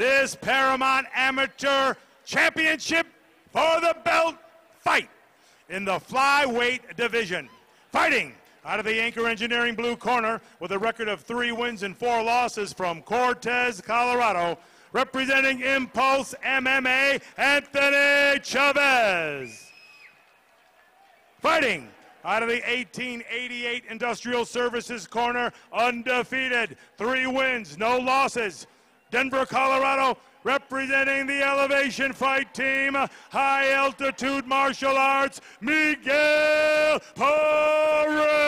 this Paramount Amateur Championship for the belt fight in the flyweight division. Fighting out of the Anchor Engineering blue corner with a record of 3 wins and 4 losses from Cortez, Colorado, representing Impulse MMA, Anthony Chavez. Fighting out of the 1888 Industrial Services corner, undefeated, 3 wins, no losses, Denver, Colorado, representing the Elevation Fight Team, High Altitude Martial Arts, Miguel Perez.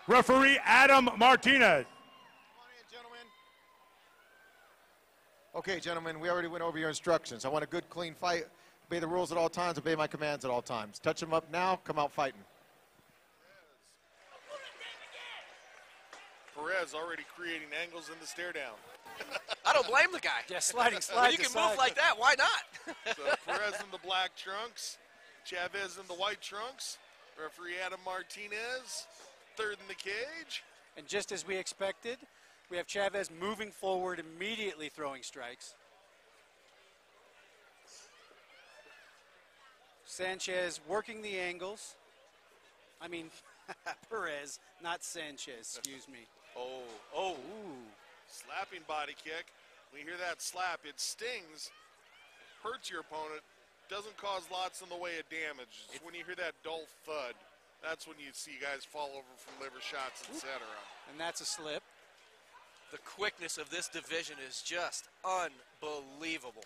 Referee Adam Martinez. Come on in, gentlemen. Okay, gentlemen, we already went over your instructions. I want a good, clean fight. Obey the rules at all times, obey my commands at all times. Touch them up now, come out fighting. Perez already creating angles in the stare down. I don't blame the guy. Yeah, sliding. When you can move like that, why not? So Perez in the black trunks, Chavez in the white trunks, referee Adam Martinez, third in the cage. And just as we expected, we have Chavez moving forward, immediately throwing strikes. Sanchez working the angles. I mean, Perez, not Sanchez, excuse me. Oh, Ooh. slapping body kick. When you hear that slap, it stings, hurts your opponent, doesn't cause lots in the way of damage. It's when you hear that dull thud, that's when you see guys fall over from liver shots, etc. And that's a slip. The quickness of this division is just unbelievable.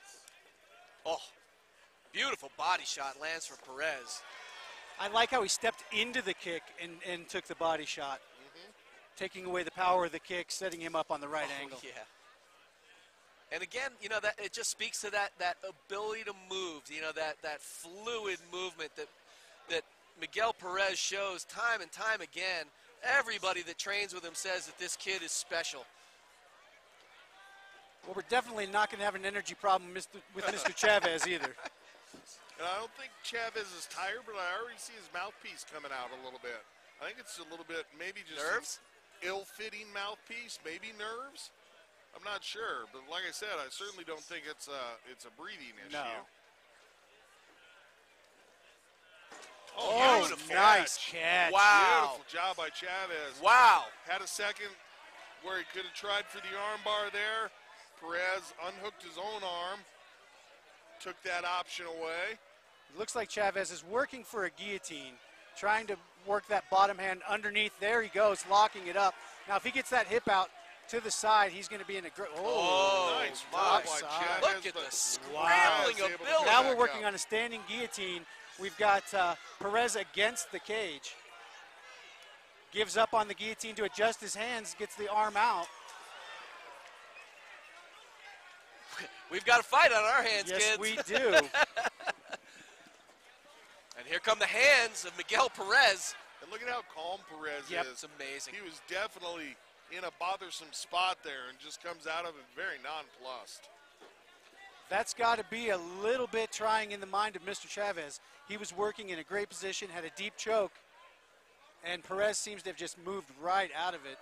Oh, beautiful body shot lands for Perez. I like how he stepped into the kick and took the body shot, taking away the power of the kick, setting him up on the right angle. Yeah. And again, you know, that it just speaks to that ability to move, you know, that fluid movement that Miguel Perez shows time and time again. Everybody that trains with him says that this kid is special. Well, we're definitely not going to have an energy problem with Mr. Chavez either. And I don't think Chavez is tired, but I already see his mouthpiece coming out a little bit. I think it's a little bit, maybe just Nerves? Ill-fitting mouthpiece, maybe nerves. I'm not sure, but like I said, I certainly don't think it's a breathing issue. No. Oh, nice catch. Wow. Beautiful job by Chavez. Wow. Had a second where he could have tried for the arm bar there. Perez unhooked his own arm, took that option away. It looks like Chavez is working for a guillotine, trying to work that bottom hand underneath. There he goes, locking it up. Now, if he gets that hip out to the side, he's going to be in a great. Oh, nice my. work by Chavez. Look at but the scrambling Perez able to ability. Now back we're working out. on a standing guillotine. We've got Perez against the cage. Gives up on the guillotine to adjust his hands, gets the arm out. We've got a fight on our hands, Yes, kids. we do. And here come the hands of Miguel Perez. And look at how calm Perez Yep. is. It's amazing. He was definitely in a bothersome spot there and just comes out of it very nonplussed. That's got to be a little bit trying in the mind of Mr. Chavez. He was working in a great position, had a deep choke, and Perez seems to have just moved right out of it.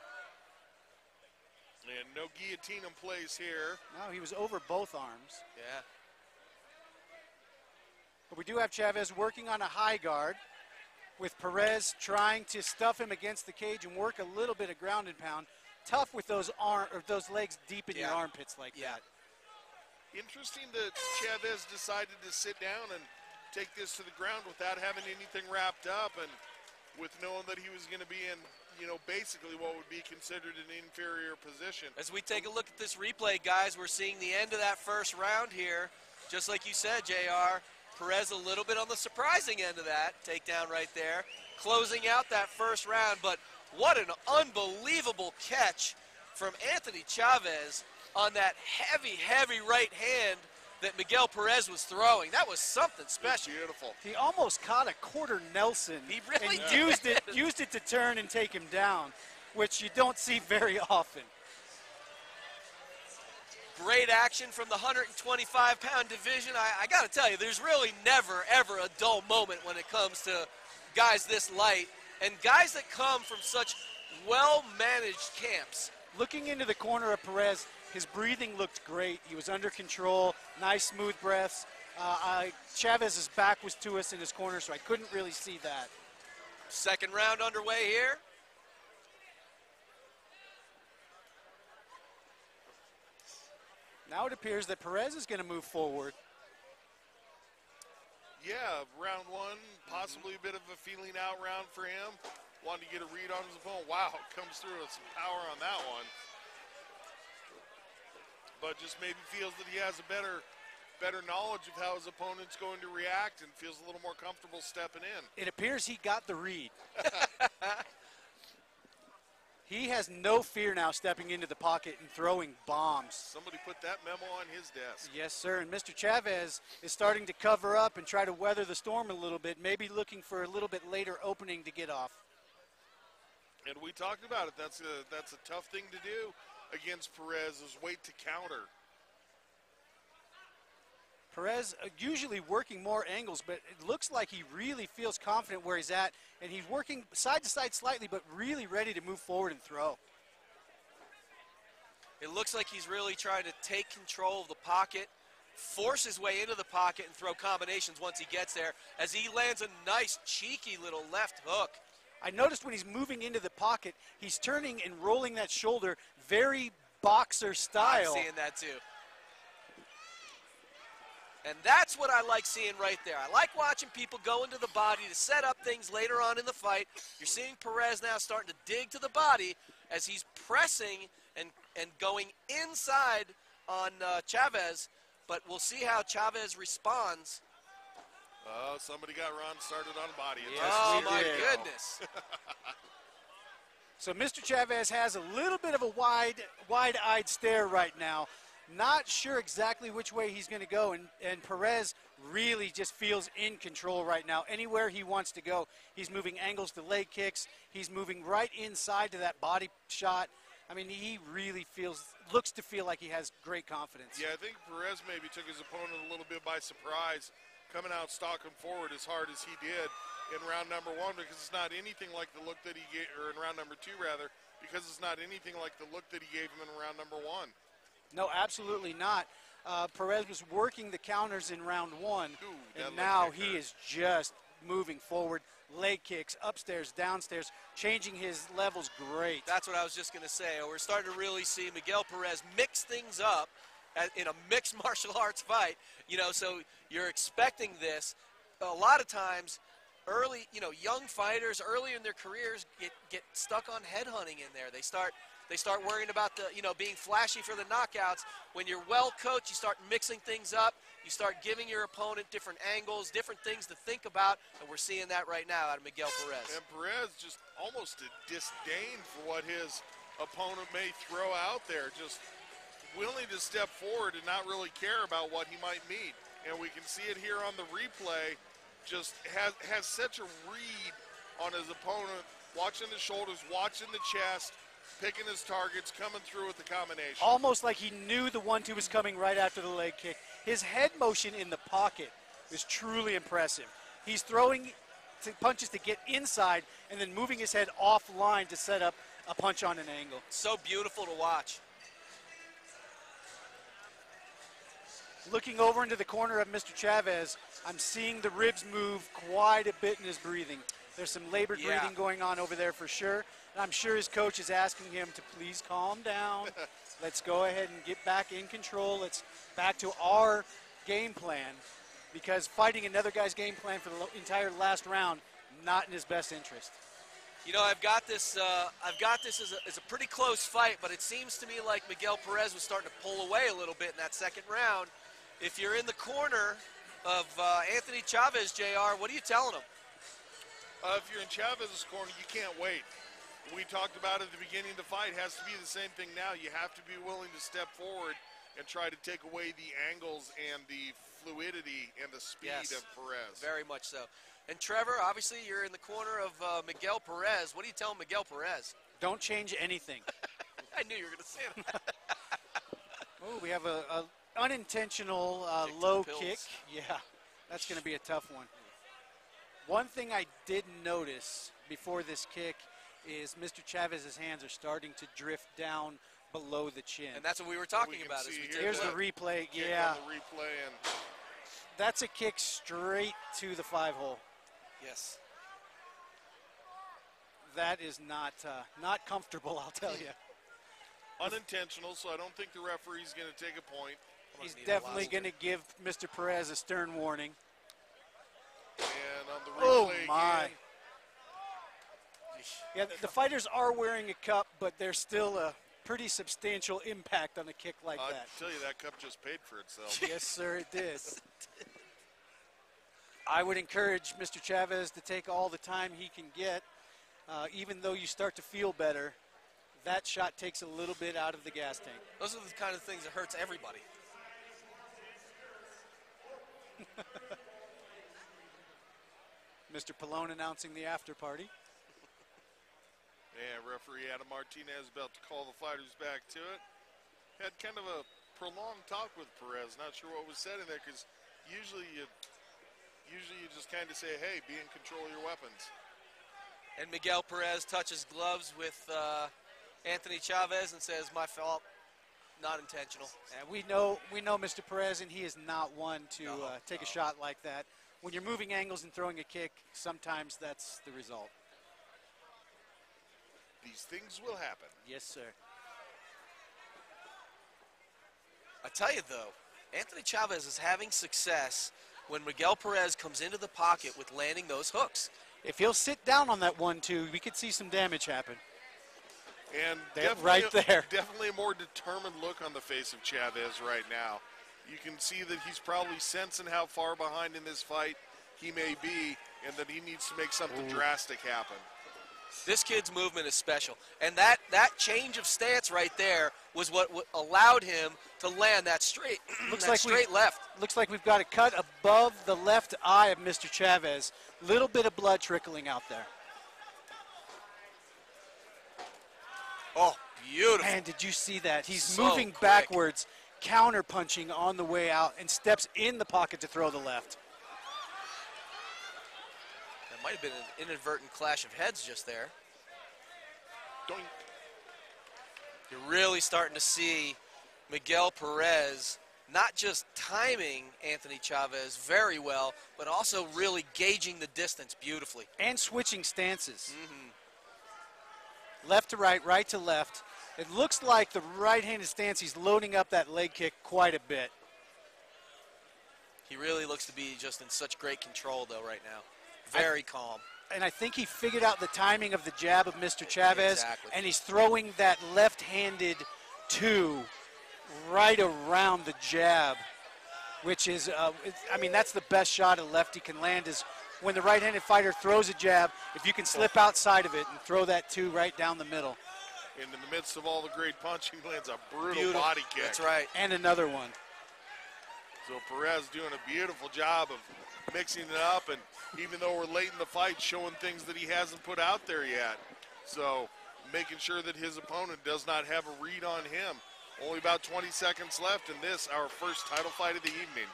And no guillotine in place here. No, he was over both arms. Yeah. But we do have Chavez working on a high guard, with Perez trying to stuff him against the cage and work a little bit of ground and pound. Tough with those those legs deep in your armpits like that. Interesting that Chavez decided to sit down and take this to the ground without having anything wrapped up and with knowing that he was going to be in, you know, basically what would be considered an inferior position. As we take a look at this replay, guys, we're seeing the end of that first round here. Just like you said, JR, Perez a little bit on the surprising end of that takedown right there, closing out that first round. But what an unbelievable catch from Anthony Chavez on that heavy, heavy right hand that Miguel Perez was throwing. That was something special. Beautiful. He almost caught a quarter Nelson He really and did. used it to turn and take him down, which you don't see very often. Great action from the 125-pound division. I got to tell you, there's really never, ever a dull moment when it comes to guys this light and guys that come from such well-managed camps. Looking into the corner of Perez, his breathing looked great. He was under control, nice smooth breaths. Chavez's back was to us in his corner, so I couldn't really see that. Second round underway here. Now it appears that Perez is going to move forward. Yeah, round one, possibly a bit of a feeling out round for him. Wanted to get a read on his opponent. Wow, comes through with some power on that one. But just maybe feels that he has a better knowledge of how his opponent's going to react and feels a little more comfortable stepping in. It appears he got the read. He has no fear now stepping into the pocket and throwing bombs. Somebody put that memo on his desk. Yes, sir. And Mr. Chavez is starting to cover up and try to weather the storm a little bit, maybe looking for a little bit later opening to get off. And we talked about it. That's a tough thing to do against Perez, is wait to counter. Perez usually working more angles, but it looks like he really feels confident where he's at, and he's working side to side slightly, but really ready to move forward and throw. It looks like he's really trying to take control of the pocket, force his way into the pocket, and throw combinations once he gets there, as he lands a nice, cheeky little left hook. I noticed when he's moving into the pocket, he's turning and rolling that shoulder very boxer style. I'm seeing that too. And that's what I like seeing right there. I like watching people go into the body to set up things later on in the fight. You're seeing Perez now starting to dig to the body as he's pressing and going inside on Chavez, but we'll see how Chavez responds. Oh, somebody got Ron started on a body. Oh, my goodness. So Mr. Chavez has a little bit of a wide-eyed stare right now. Not sure exactly which way he's going to go, and Perez really just feels in control right now. Anywhere he wants to go, he's moving angles to leg kicks. He's moving right inside to that body shot. I mean, he really looks to feel like he has great confidence. Yeah, I think Perez maybe took his opponent a little bit by surprise, coming out stalking forward as hard as he did in round number one, because it's not anything like the look that he gave, or in round number two rather, because it's not anything like the look that he gave him in round number one. No, absolutely not. Perez was working the counters in round one, Ooh, and now he is just moving forward. Leg kicks, upstairs, downstairs, changing his levels great. That's what I was just going to say. We're starting to really see Miguel Perez mix things up in a mixed martial arts fight. You know, so you're expecting this. A lot of times, early, young fighters early in their careers get stuck on headhunting in there. They start worrying about being flashy for the knockouts. When you're well coached, you start mixing things up. You start giving your opponent different angles, different things to think about, and we're seeing that right now out of Miguel Perez. And Perez just almost a disdain for what his opponent may throw out there, just willing to step forward and not really care about what he might meet. And we can see it here on the replay, just has such a read on his opponent, watching the shoulders, watching the chest, picking his targets, coming through with the combination. Almost like he knew the 1-2 was coming right after the leg kick. His head motion in the pocket is truly impressive. He's throwing punches to get inside and then moving his head offline to set up a punch on an angle. So beautiful to watch. Looking over into the corner of Mr. Chavez, I'm seeing the ribs move quite a bit in his breathing. There's some labored breathing going on over there for sure. And I'm sure his coach is asking him to please calm down. Let's go ahead and get back in control. Let's back to our game plan, because fighting another guy's game plan for the entire last round, not in his best interest. You know, I've got this as a pretty close fight, but it seems to me like Miguel Perez was starting to pull away a little bit in that second round. If you're in the corner of Anthony Chavez, JR, what are you telling him? If you're in Chavez's corner, you can't wait. We talked about at the beginning of the fight, it has to be the same thing now. You have to be willing to step forward and try to take away the angles and the fluidity and the speed of Perez. Very much so. And Trevor, obviously you're in the corner of Miguel Perez. What do you tell Miguel Perez? Don't change anything. I knew you were going to say that. Oh, we have a unintentional low kick. Yeah, that's going to be a tough one. One thing I did notice before this kick is Mr. Chavez's hands are starting to drift down below the chin. And that's what we were talking can about. see As we here take Here's a the look. replay. Kick Yeah, on the replay, and that's a kick straight to the 5-hole. Yes. That is not comfortable, I'll tell you. unintentional, so I don't think the referee's going to take a point. He's definitely going to give Mr. Perez a stern warning. And on the Oh, replay my. again, Yeah, the fighters are wearing a cup, but there's still a pretty substantial impact on a kick like I that. tell you, that cup just paid for itself. Yes, sir, it did. I would encourage Mr. Chavez to take all the time he can get. Even though you start to feel better, that shot takes a little bit out of the gas tank. Those are the kind of things that hurts everybody. Mr. Pallone announcing the after party. Yeah, referee Adam Martinez about to call the fighters back to it. Had kind of a prolonged talk with Perez. Not sure what was said in there, because usually you just kind of say, hey, be in control of your weapons. And Miguel Perez touches gloves with Anthony Chavez and says, my fault, not intentional. And we know Mr. Perez, and he is not one to take a shot like that. When you're moving angles and throwing a kick, sometimes that's the result. These things will happen. Yes, sir. I tell you, though, Anthony Chavez is having success when Miguel Perez comes into the pocket with landing those hooks. If he'll sit down on that 1-2, we could see some damage happen. And Right there. Definitely a more determined look on the face of Chavez right now. You can see that he's probably sensing how far behind in this fight he may be, and that he needs to make something drastic happen. This kid's movement is special. And that change of stance right there was what allowed him to land that straight, straight left. Looks like we've got a cut above the left eye of Mr. Chavez. Little bit of blood trickling out there. Oh, beautiful. Man, did you see that? He's So moving quick. backwards, counter-punching on the way out, and steps in the pocket to throw the left. That might have been an inadvertent clash of heads just there. Doink. You're really starting to see Miguel Perez not just timing Anthony Chavez very well, but also really gauging the distance beautifully. And switching stances. Left to right, right to left. It looks like the right-handed stance, he's loading up that leg kick quite a bit. He really looks to be just in such great control, though, right now. Very calm. And I think he figured out the timing of the jab of Mr. Chavez, Exactly. and he's throwing that left-handed two right around the jab, which is, I mean, that's the best shot a lefty can land is when the right-handed fighter throws a jab, if you can slip outside of it and throw that two right down the middle. And in the midst of all the great punching, lands a brutal Beautiful. body kick. That's right. And another one. So Perez doing a beautiful job of mixing it up, and even though we're late in the fight, showing things that he hasn't put out there yet. So making sure that his opponent does not have a read on him. Only about 20 seconds left in this, our first title fight of the evening.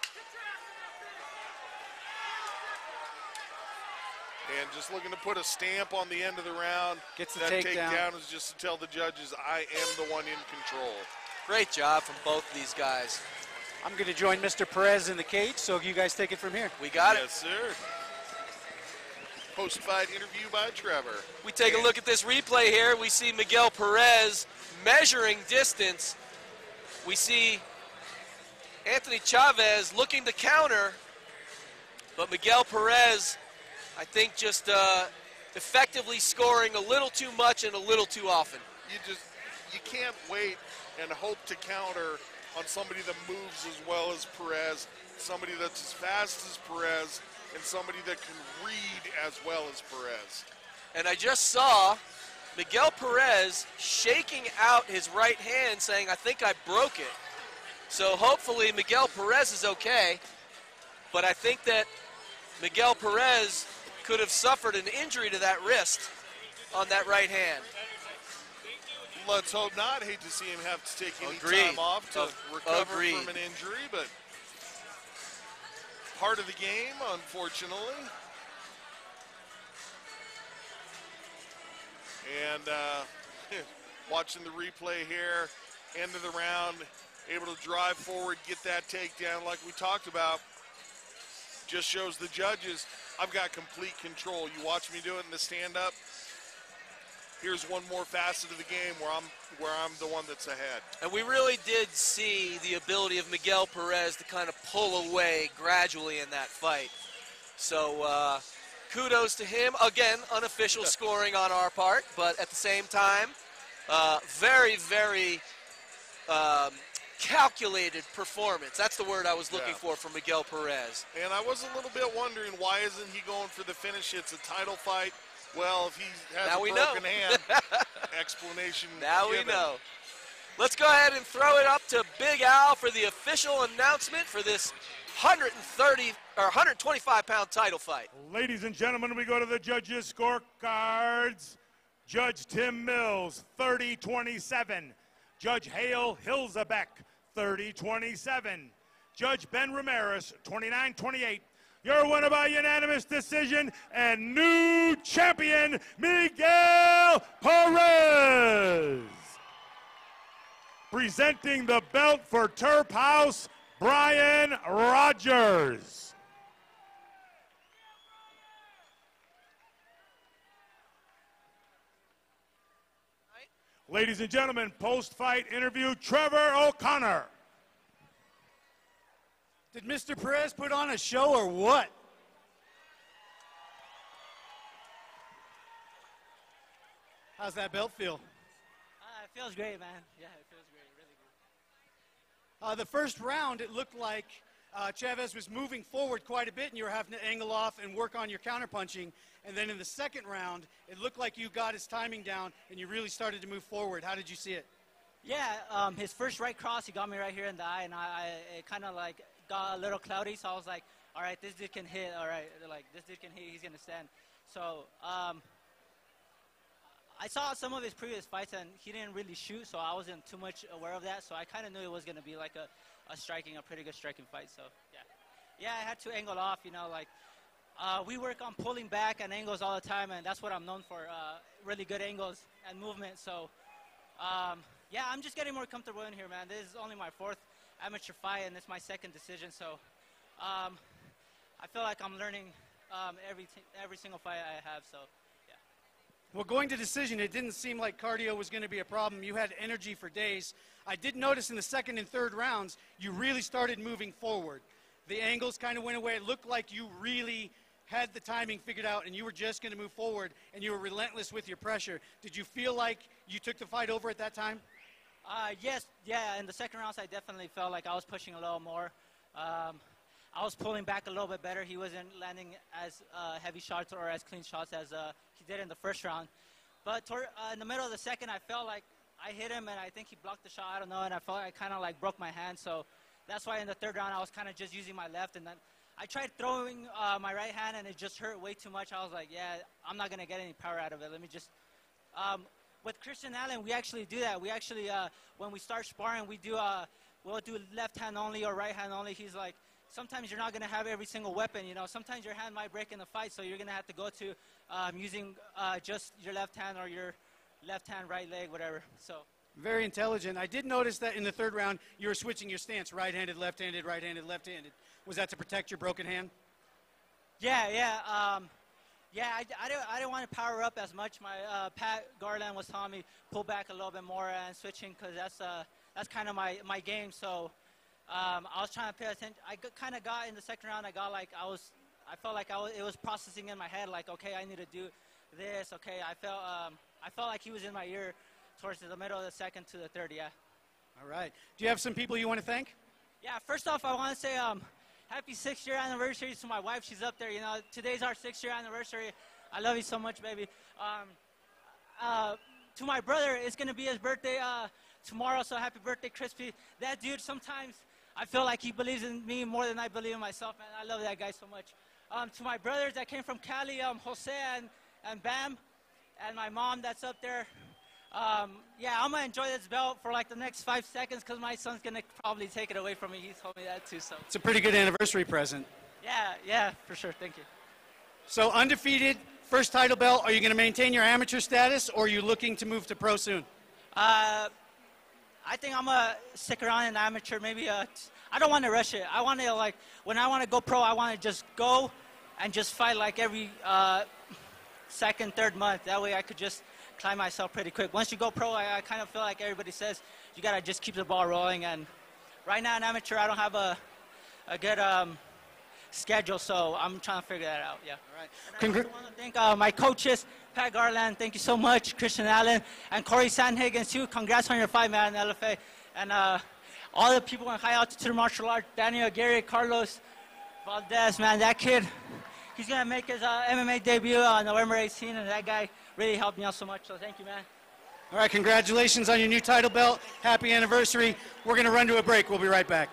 And just looking to put a stamp on the end of the round. Gets the that takedown. takedown is just to tell the judges, I am the one in control. Great job from both of these guys. I'm going to join Mr. Perez in the cage, so you guys take it from here. We got it. Yes, sir. Post-fight interview by Trevor. We take a look at this replay here. We see Miguel Perez measuring distance. We see Anthony Chavez looking to counter, but Miguel Perez, I think, just effectively scoring a little too much and a little too often. You can't wait and hope to counter on somebody that moves as well as Perez, somebody that's as fast as Perez, and somebody that can read as well as Perez. And I just saw Miguel Perez shaking out his right hand saying, I think I broke it. So hopefully Miguel Perez is okay, but I think that Miguel Perez could have suffered an injury to that wrist on that right hand. Let's hope not. Hate to see him have to take any Agreed. time off to recover Agreed. from an injury, but part of the game, unfortunately. And watching the replay here, end of the round, able to drive forward, get that takedown like we talked about. Just shows the judges I've got complete control. You watch me do it in the stand-up. Here's one more facet of the game where I'm the one that's ahead. And we really did see the ability of Miguel Perez to kind of pull away gradually in that fight. So kudos to him. Again, unofficial scoring on our part, but at the same time, very, very calculated performance. That's the word I was looking for Miguel Perez. And I was a little bit wondering, why isn't he going for the finish? It's a title fight. Well, if he has a broken hand, explanation Now given. we know. Let's go ahead and throw it up to Big Al for the official announcement for this 125-pound title fight. Ladies and gentlemen, we go to the judges' scorecards. Judge Tim Mills, 30-27. Judge Hale Hilzebeck, 30-27. Judge Ben Ramirez, 29-28. Your winner by unanimous decision and new champion, Miguel Perez. Presenting the belt for Turf House, Brian Rogers. Ladies and gentlemen, post-fight interview, Trevor O'Connor. Did Mr. Perez put on a show or what? How's that belt feel? It feels great, man. Yeah, it feels great, really good. The first round, it looked like Chavez was moving forward quite a bit, and you were having to angle off and work on your counterpunching. And then in the second round, it looked like you got his timing down, and you really started to move forward. How did you see it? Yeah, his first right cross, he got me right here in the eye, and it kind of like got a little cloudy, so I was like, all right, this dude can hit, all right, like this dude can hit, he's going to stand. So I saw some of his previous fights, and he didn't really shoot, so I wasn't too much aware of that, so I kind of knew it was going to be like a pretty good striking fight, so yeah. Yeah, I had to angle off, you know, like we work on pulling back and angles all the time, and that's what I'm known for, really good angles and movement, so yeah, I'm just getting more comfortable in here, man. This is only my fourth amateur fight, and it's my second decision, so I feel like I'm learning every single fight I have, so yeah. Well, going to decision, it didn't seem like cardio was going to be a problem. You had energy for days. I did notice in the second and third rounds, you really started moving forward. The angles kind of went away. It looked like you really had the timing figured out, and you were just going to move forward, and you were relentless with your pressure. Did you feel like you took the fight over at that time? Yes, yeah, in the second rounds, I definitely felt like I was pushing a little more. I was pulling back a little bit better. He wasn't landing as heavy shots or as clean shots as he did in the first round. But in the middle of the second, I felt like I hit him, and I think he blocked the shot. I don't know, and I felt like I kind of like broke my hand. So that's why in the third round, I was kind of just using my left. And then I tried throwing my right hand, and it just hurt way too much. I was like, yeah, I'm not going to get any power out of it. Let me just with Christian Allen, we actually do that. We actually, when we start sparring, we'll do left hand only or right hand only. He's like, sometimes you're not going to have every single weapon, you know. Sometimes your hand might break in the fight, so you're going to have to go to using just your left hand or your left hand, right leg, whatever. So very intelligent. I did notice that in the third round, you were switching your stance, right-handed, left-handed, right-handed, left-handed. Was that to protect your broken hand? Yeah, yeah. Yeah, I didn't want to power up as much. My Pat Garland was telling me pull back a little bit more and switching because that's kind of my game. So I was trying to pay attention. I kind of got in the second round. I felt like it was processing in my head. Like, okay, I need to do this. Okay, I felt like he was in my ear towards the middle of the second to the third. Yeah. All right. Do you have some people you want to thank? Yeah. First off, I want to say happy 6-year anniversary to my wife. She's up there. You know, today's our 6-year anniversary. I love you so much, baby. To my brother, it's going to be his birthday tomorrow, so happy birthday, Crispy. That dude, sometimes I feel like he believes in me more than I believe in myself, man. I love that guy so much. To my brothers that came from Cali, Jose and Bam, and my mom that's up there. Yeah, I'm going to enjoy this belt for like the next 5 seconds because my son's going to probably take it away from me. He told me that too. So it's a pretty good anniversary present. Yeah, for sure. Thank you. So undefeated, First title belt, are you going to maintain your amateur status, or are you looking to move to pro soon? I think I'm going to stick around in amateur. Maybe I don't want to rush it. I want to, like, when I want to go pro, I want to just go and just fight like every second, third month. That way I could just climb myself pretty quick. Once you go pro, I kind of feel like everybody says you got to just keep the ball rolling. And right now in amateur, I don't have a good schedule, so I'm trying to figure that out, yeah. All right. And I also want to thank my coaches, Pat Garland, thank you so much, Christian Allen, and Corey Sandhagen, too. Congrats on your fight, man, in LFA. And all the people in high altitude martial arts, Daniel, Gary, Carlos, Valdez, man, that kid, he's going to make his MMA debut on November 18th, and that guy really helped me out so much, so thank you, man. All right, congratulations on your new title belt. Happy anniversary. We're going to run to a break. We'll be right back.